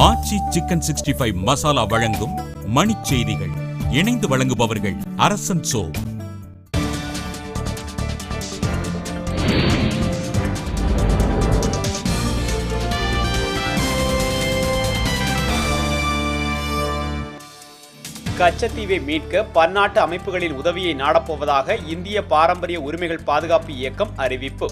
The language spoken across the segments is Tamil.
ஆச்சி சிக்கன் 65 மசாலா வழங்கும் மணிச் செய்திகள். இணைந்து வழங்குபவர்கள் அரசன் சோ. கச்சத்தீவை மீட்க பன்னாட்டு அமைப்புகளின் உதவியை நாடப்போவதாக இந்திய பாரம்பரிய உரிமைகள் பாதுகாப்பு இயக்கம் அறிவிப்பு.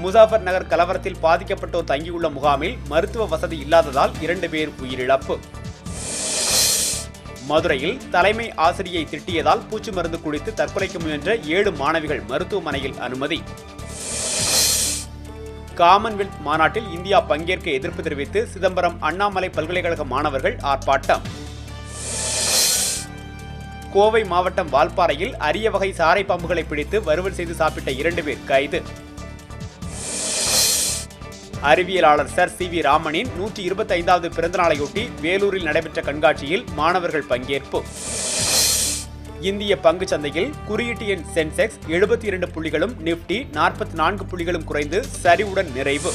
முசாஃபர் நகர் கலவரத்தில் பாதிக்கப்பட்டோர் தங்கியுள்ள முகாமில் மருத்துவ வசதி இல்லாததால் 2 பேர் உயிரிழப்பு. மதுரையில் தலைமை ஆசிரியை திட்டியதால் பூச்சி மருந்து குடித்து தற்கொலைக்கு முயன்ற 7 மாணவிகள் மருத்துவமனையில் அனுமதி. காமன்வெல்த் மாநாட்டில் இந்தியா பங்கேற்க எதிர்ப்பு தெரிவித்து சிதம்பரம் அண்ணாமலை பல்கலைக்கழக மாணவர்கள் ஆர்ப்பாட்டம். கோவை மாவட்டம் வால்பாறையில் அரிய வகை சாரை பாம்புகளை பிடித்து வறுவல் செய்து சாப்பிட்ட 2 பேர் கைது. அறிவியலாளர் சர் சி வி ராமனின் 125வது பிறந்தநாளையொட்டி வேலூரில் நடைபெற்ற கண்காட்சியில் மாணவர்கள் பங்கேற்பு. இந்திய பங்கு சந்தையில் குறியீட்டு எண் சென்செக்ஸ் 72 புள்ளிகளும், நிப்டி 44 புள்ளிகளும் குறைந்து சரிவுடன் நிறைவு.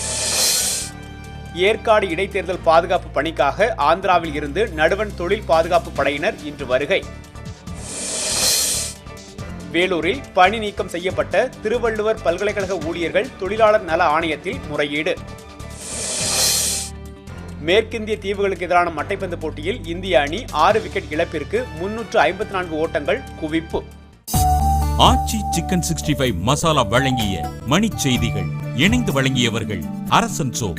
ஏற்காடு இடைத்தேர்தல் பாதுகாப்பு பணிக்காக ஆந்திராவில் இருந்து நடுவண் தொழில் பாதுகாப்பு படையினர் இன்று வருகை. வேலூரில் பணி நீக்கம் செய்யப்பட்ட திருவள்ளுவர் பல்கலைக்கழக ஊழியர்கள் தொழிலாளர் நல ஆணையத்தில் முறையீடு. மேற்கிந்திய தீவுகளுக்கு எதிரான மட்டைப்பந்து போட்டியில் இந்திய அணி 6 விக்கெட் இழப்பிற்கு 354 ஓட்டங்கள் குவிப்பு. ஆச்சி சிக்கன் 65 மசாலா வழங்கிய மணிச் செய்திகள். இணைந்து வழங்கியவர்கள் அரசன் சோ.